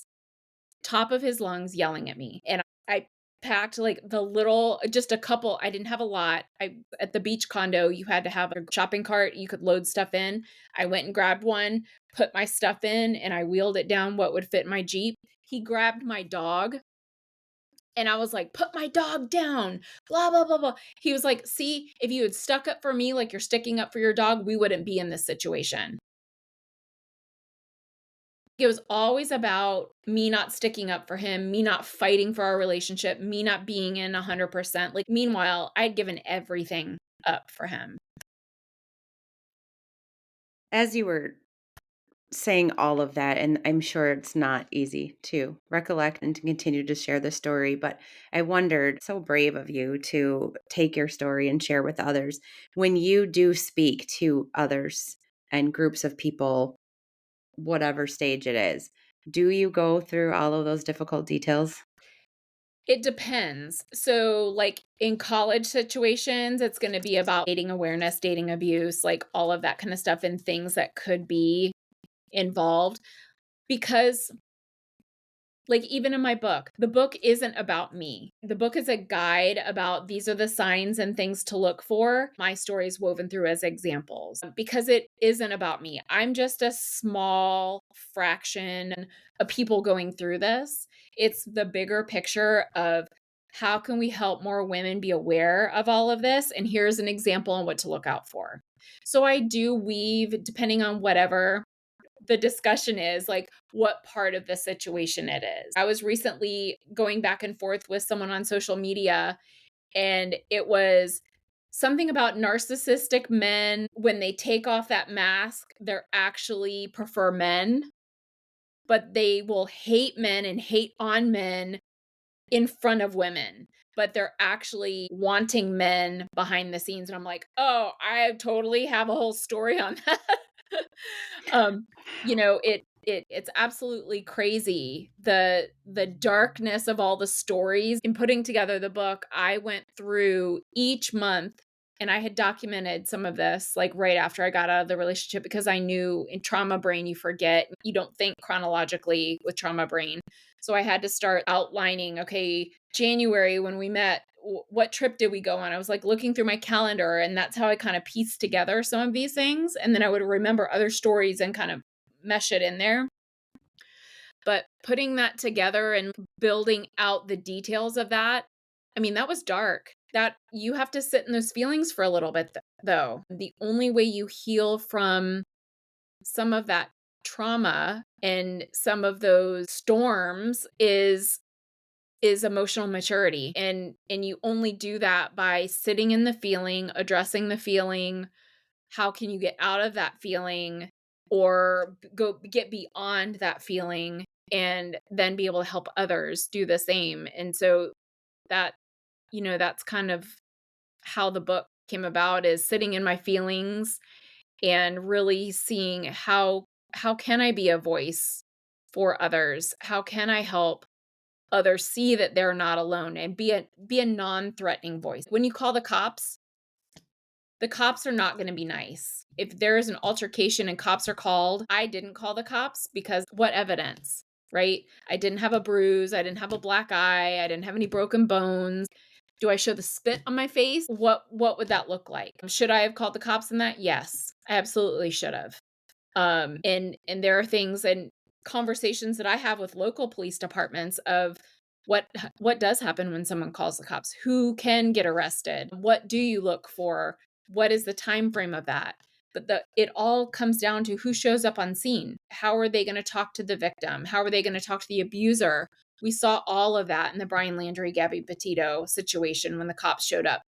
top of his lungs yelling at me. And I packed like the little just a couple, I didn't have a lot. I at the beach condo, you had to have a shopping cart you could load stuff in. I went and grabbed one, put my stuff in, and I wheeled it down what would fit my Jeep. He grabbed my dog and I was like, "Put my dog down." Blah blah blah blah. He was like, "See, if you had stuck up for me like you're sticking up for your dog, we wouldn't be in this situation." It was always about me not sticking up for him, me not fighting for our relationship, me not being in 100%. Like, meanwhile, I'd given everything up for him. As you were saying all of that, and I'm sure it's not easy to recollect and to continue to share the story, but I wondered, so brave of you to take your story and share with others. When you do speak to others and groups of people, whatever stage it is, do you go through all of those difficult details? It depends. So, like, in college situations, it's gonna be about dating awareness, dating abuse, like, all of that kinda stuff and things that could be involved because like, even in my book, the book isn't about me. The book is a guide about these are the signs and things to look for. My story is woven through as examples because it isn't about me. I'm just a small fraction of people going through this. It's the bigger picture of how can we help more women be aware of all of this? And here's an example on what to look out for. So I do weave, depending on whatever the discussion is, like what part of the situation it is. I was recently going back and forth with someone on social media, and it was something about narcissistic men. When they take off that mask, they're actually prefer men, but they will hate men and hate on men in front of women, but they're actually wanting men behind the scenes. And I'm like, oh, I totally have a whole story on that. um, it's absolutely crazy. The darkness of all the stories. In putting together the book, I went through each month and I had documented some of this like right after I got out of the relationship because I knew in trauma brain you forget, you don't think chronologically with trauma brain. So I had to start outlining, okay, January when we met, what trip did we go on? I was like looking through my calendar, and that's how I kind of pieced together some of these things. And then I would remember other stories and kind of mesh it in there. But putting that together and building out the details of that, I mean, that was dark. That you have to sit in those feelings for a little bit, though. The only way you heal from some of that trauma and some of those storms is emotional maturity, and you only do that by sitting in the feeling, addressing the feeling. How can you get out of that feeling or go get beyond that feeling and then be able to help others do the same? And so that that's kind of how the book came about, is sitting in my feelings and really seeing how can I be a voice for others? How can I help others see that they're not alone and be a non-threatening voice? When you call the cops are not going to be nice. If there is an altercation and cops are called, I didn't call the cops because what evidence, right? I didn't have a bruise, I didn't have a black eye, I didn't have any broken bones. Do I show the spit on my face? What would that look like? Should I have called the cops in that? Yes, I absolutely should have. And there are things and conversations that I have with local police departments of what does happen when someone calls the cops? Who can get arrested? What do you look for? What is the time frame of that? But it all comes down to who shows up on scene. How are they going to talk to the victim? How are they going to talk to the abuser? We saw all of that in the Brian Landry, Gabby Petito situation when the cops showed up.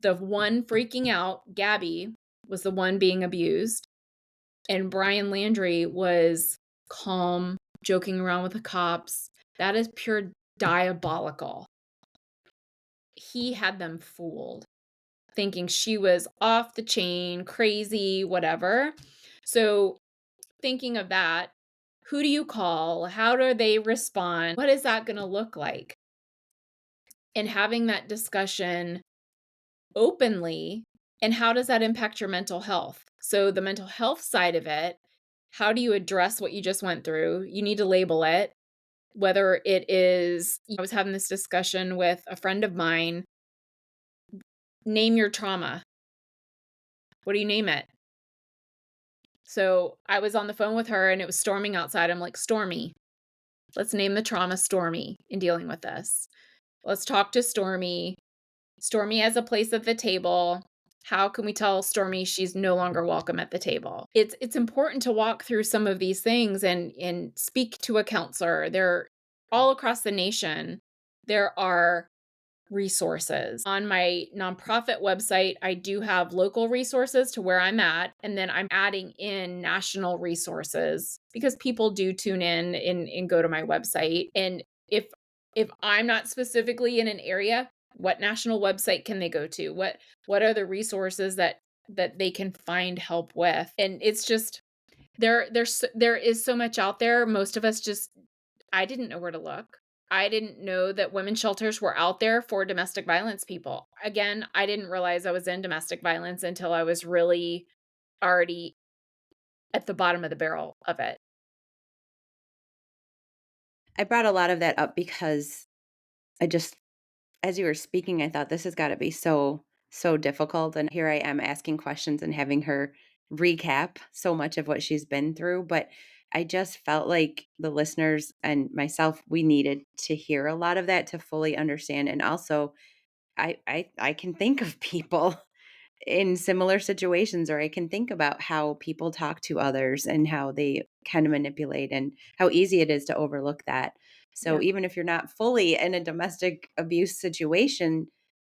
The one freaking out, Gabby, was the one being abused. And Brian Landry was calm, joking around with the cops. That is pure diabolical. He had them fooled, thinking she was off the chain, crazy, whatever. So, thinking of that, who do you call? How do they respond? What is that going to look like? and having that discussion openly. And how does that impact your mental health? So, the mental health side of it, how do you address what you just went through? You need to label it, whether it is, I was having this discussion with a friend of mine, name your trauma. What do you name it? So I was on the phone with her and it was storming outside. I'm like, Stormy, let's name the trauma Stormy in dealing with this. Let's talk to Stormy. Stormy has a place at the table. How can we tell Stormy she's no longer welcome at the table? It's important to walk through some of these things and speak to a counselor. They're all across the nation. There are resources. On my nonprofit website, I do have local resources to where I'm at, and then I'm adding in national resources because people do tune in and go to my website. And if I'm not specifically in an area, what national website can they go to? What are the resources that they can find help with? And it's just there is so much out there. Most of us just I didn't know where to look. I didn't know that women's shelters were out there for domestic violence people. Again, I didn't realize I was in domestic violence until I was really already at the bottom of the barrel of it. I brought a lot of that up because I just as you were speaking, I thought this has gotta be so difficult, and here I am asking questions and having her recap so much of what she's been through, but I just felt like the listeners and myself, we needed to hear a lot of that to fully understand, and also, I can think of people in similar situations, or I can think about how people talk to others and how they kind of manipulate and how easy it is to overlook that. Yeah. So even if you're not fully in a domestic abuse situation,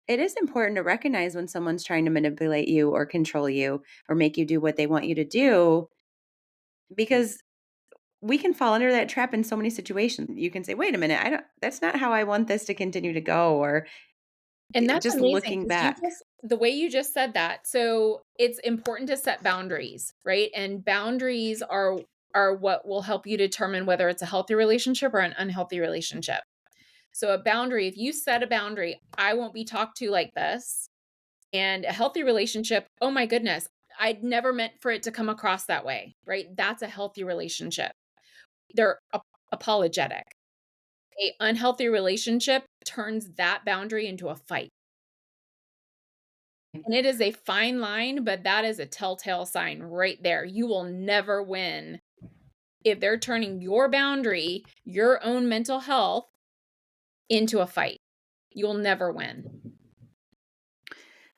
it is important to recognize when someone's trying to manipulate you or control you or make you do what they want you to do, because we can fall under that trap in so many situations. You can say, "Wait a minute, I don't that's not how I want this to continue to go," or And that's just amazing looking because you back. just the way you just said that. So, it's important to set boundaries, right? And boundaries are what will help you determine whether it's a healthy relationship or an unhealthy relationship. So, a boundary, if you set a boundary, I won't be talked to like this. And a healthy relationship, oh my goodness, I'd never meant for it to come across that way, right? That's a healthy relationship. They're apologetic. A unhealthy relationship turns that boundary into a fight. And it is a fine line, but that is a telltale sign right there. You will never win if they're turning your boundary, your own mental health, into a fight. You'll never win.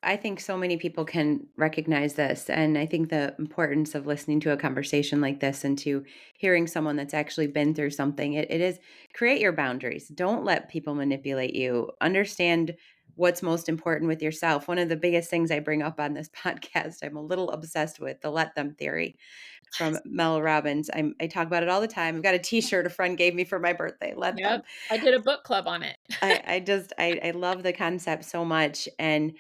I think so many people can recognize this. And I think the importance of listening to a conversation like this and to hearing someone that's actually been through something, it is create your boundaries. Don't let people manipulate you. Understand what's most important with yourself. One of the biggest things I bring up on this podcast, I'm a little obsessed with the let them theory from Mel Robbins. I talk about it all the time. I've got a t shirt a friend gave me for my birthday. Let them. Yep. I did a book club on it. I love the concept so much, and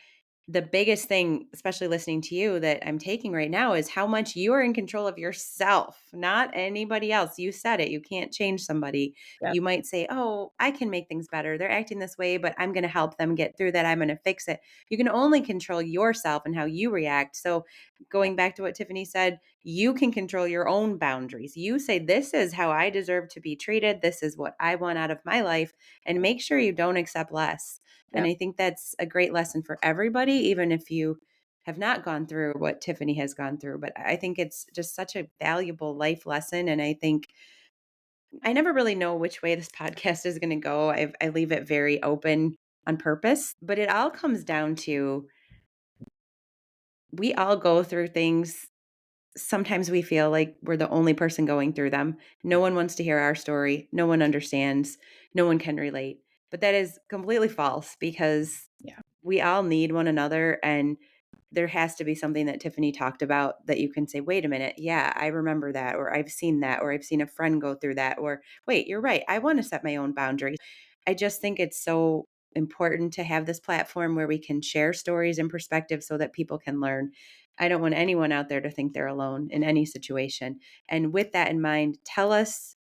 the biggest thing, especially listening to you, that I'm taking right now is how much you are in control of yourself, not anybody else. You said it. You can't change somebody. Yep. You might say, "Oh, I can make things better. They're acting this way, but I'm going to help them get through that. I'm going to fix it." You can only control yourself and how you react. So, going back to what Tiffany said, you can control your own boundaries. You say, "This is how I deserve to be treated. This is what I want out of my life." And make sure you don't accept less. And Yep. I think that's a great lesson for everybody, even if you have not gone through what Tiffany has gone through. But I think it's just such a valuable life lesson. And I think I never really know which way this podcast is going to go. I leave it very open on purpose, but it all comes down to we all go through things. Sometimes we feel like we're the only person going through them. No one wants to hear our story. No one understands. No one can relate. But that is completely false because Yeah. we all need one another. And there has to be something that Tiffany talked about that you can say, wait a minute, yeah, I remember that, or I've seen that, or I've seen a friend go through that, or wait, you're right. I want to set my own boundaries. I just think it's so important to have this platform where we can share stories and perspectives so that people can learn. I don't want anyone out there to think they're alone in any situation. And with that in mind, tell us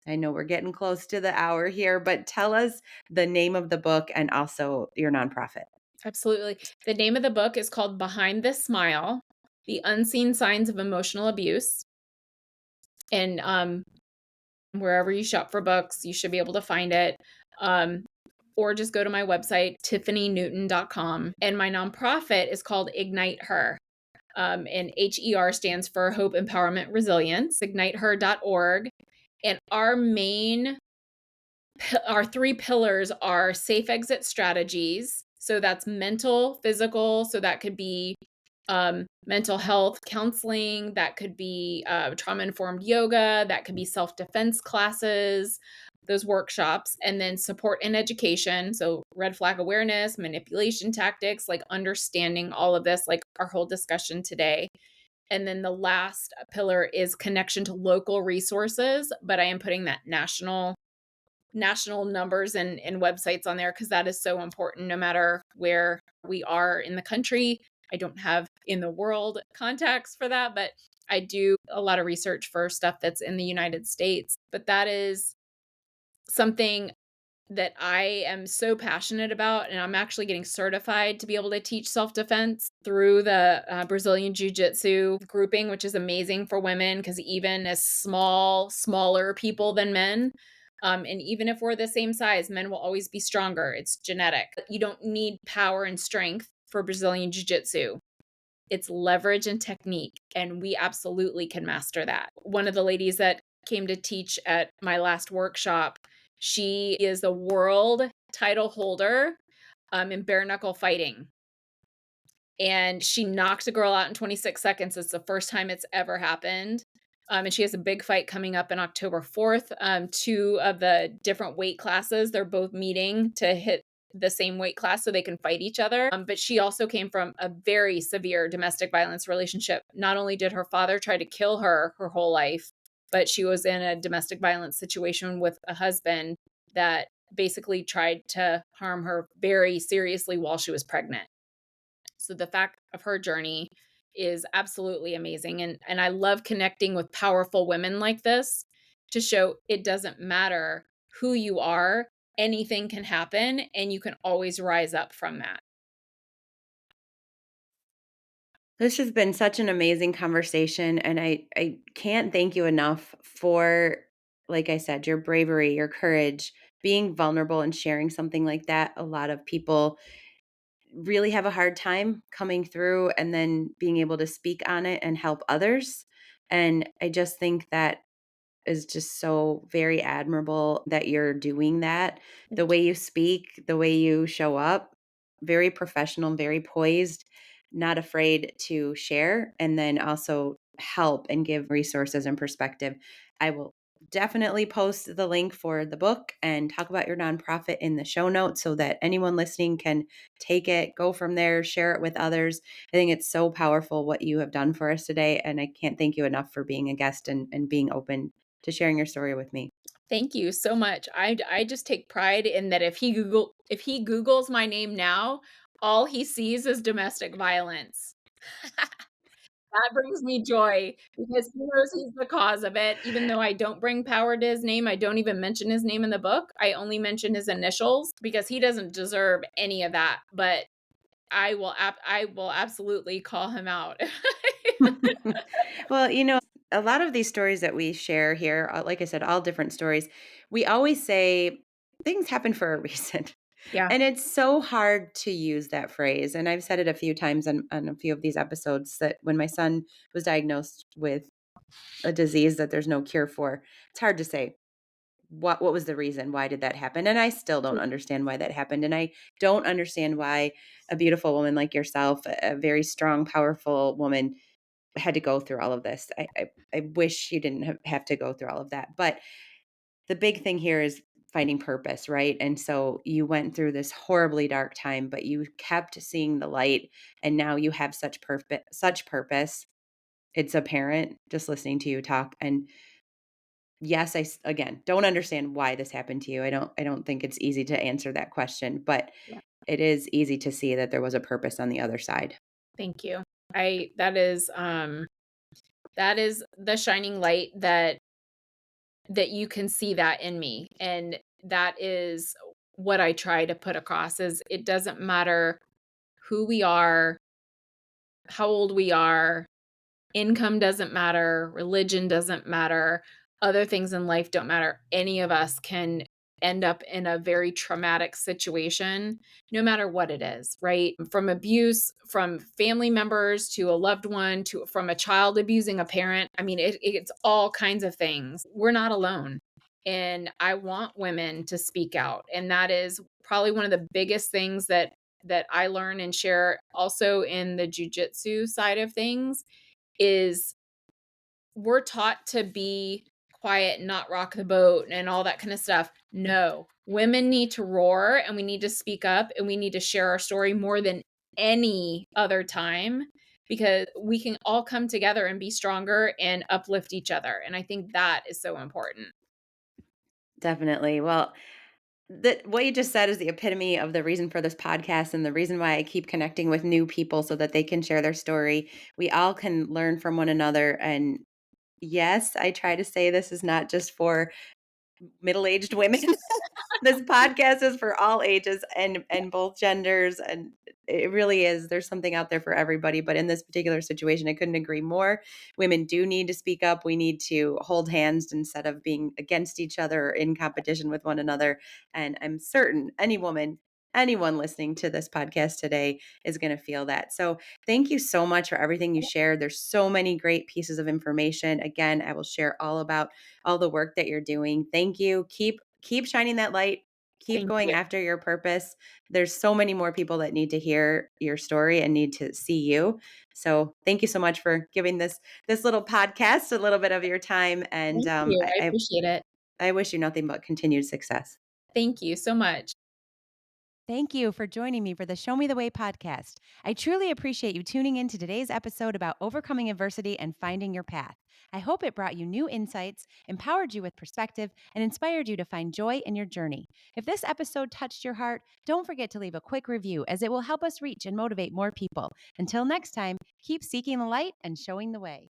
I know we're getting close to the hour here, but tell us the name of the book and also your nonprofit. Absolutely. The name of the book is called Behind This Smile: The Unseen Signs of Emotional Abuse. And wherever you shop for books, you should be able to find it. Um, or just go to my website, tiffinynewton.com. And my nonprofit is called Ignite Her. And HER stands for Hope, Empowerment, Resilience, igniteher.org. And our three pillars are safe exit strategies. So that's mental, physical. So that could be mental health counseling, that could be trauma informed yoga, that could be self defense classes, those workshops, and then support and education. So red flag awareness, manipulation tactics, like understanding all of this, like our whole discussion today. And then the last pillar is connection to local resources, but I am putting that national numbers and websites on there because that is so important no matter where we are in the country. I don't have in the world contacts for that, but I do a lot of research for stuff that's in the United States. But that is something that I am so passionate about, and I'm actually getting certified to be able to teach self-defense through the Brazilian Jiu-Jitsu grouping, which is amazing for women because even as smaller people than men, and even if we're the same size, men will always be stronger. It's genetic. You don't need power and strength for Brazilian Jiu-Jitsu. It's leverage and technique, and we absolutely can master that. One of the ladies that came to teach at my last workshop, she is a world title holder in bare knuckle fighting. And she knocked a girl out in 26 seconds. It's the first time it's ever happened. And she has a big fight coming up in October 4th. Two of the different weight classes, they're both meeting to hit the same weight class so they can fight each other. But she also came from a very severe domestic violence relationship. Not only did her father try to kill her whole life, but she was in a domestic violence situation with a husband that basically tried to harm her very seriously while she was pregnant. So the fact of her journey is absolutely amazing. And I love connecting with powerful women like this to show it doesn't matter who you are, anything can happen, and you can always rise up from that. This has been such an amazing conversation, and I can't thank you enough for, like I said, your bravery, your courage, being vulnerable and sharing something like that. A lot of people really have a hard time coming through and then being able to speak on it and help others. And I just think that is just so very admirable that you're doing that. The Thank way you speak, the way you show up, very professional, very poised, not afraid to share, and then also help and give resources and perspective. I will definitely post the link for the book and talk about your nonprofit in the show notes so that anyone listening can take it, go from there, share it with others. I think it's so powerful what you have done for us today. And I can't thank you enough for being a guest and being open to sharing your story with me. Thank you so much. I just take pride in that if he Googles my name now, all he sees is domestic violence. That brings me joy because he knows he's the cause of it. Even though I don't bring power to his name, I don't even mention his name in the book. I only mention his initials because he doesn't deserve any of that. But I will absolutely call him out. Well, a lot of these stories that we share here, like I said, all different stories, we always say things happen for a reason. Yeah. And it's so hard to use that phrase. And I've said it a few times on a few of these episodes that when my son was diagnosed with a disease that there's no cure for, it's hard to say what was the reason, why did that happen, and I still don't understand why that happened, and I don't understand why a beautiful woman like yourself, a very strong, powerful woman, had to go through all of this. I wish you didn't have to go through all of that, but the big thing here is finding purpose, right? And so you went through this horribly dark time, but you kept seeing the light, and now you have such purpose. It's apparent just listening to you talk. And yes, again, don't understand why this happened to you. I don't think it's easy to answer that question, but Yeah. it is easy to see that there was a purpose on the other side. Thank you. That is the shining light that that you can see that in me. And that is what I try to put across is it doesn't matter who we are, how old we are, income doesn't matter, religion doesn't matter, other things in life don't matter. Any of us can end up in a very traumatic situation, no matter what it is, right? From abuse, from family members to a loved one, to from a child abusing a parent. I mean, it's all kinds of things. We're not alone. And I want women to speak out. And that is probably one of the biggest things that I learn and share also in the jujitsu side of things is we're taught to be quiet and not rock the boat and all that kind of stuff. No, women need to roar and we need to speak up and we need to share our story more than any other time because we can all come together and be stronger and uplift each other. And I think that is so important. Definitely. Well, what you just said is the epitome of the reason for this podcast and the reason why I keep connecting with new people so that they can share their story. We all can learn from one another. And yes, I try to say this is not just for middle-aged women. This podcast is for all ages and both genders, and it really is. There's something out there for everybody, but in this particular situation, I couldn't agree more. Women do need to speak up. We need to hold hands instead of being against each other or in competition with one another. And I'm certain any woman, anyone listening to this podcast today is going to feel that. So thank you so much for everything you shared. There's so many great pieces of information. Again, I will share all about all the work that you're doing. Thank you. Keep shining that light. Keep Thank going you. after your purpose. There's so many more people that need to hear your story and need to see you. So thank you so much for giving this little podcast a little bit of your time. And Thank you. I appreciate it. I wish you nothing but continued success. Thank you so much. Thank you for joining me for the Show Me the Way podcast. I truly appreciate you tuning in to today's episode about overcoming adversity and finding your path. I hope it brought you new insights, empowered you with perspective, and inspired you to find joy in your journey. If this episode touched your heart, don't forget to leave a quick review as it will help us reach and motivate more people. Until next time, keep seeking the light and showing the way.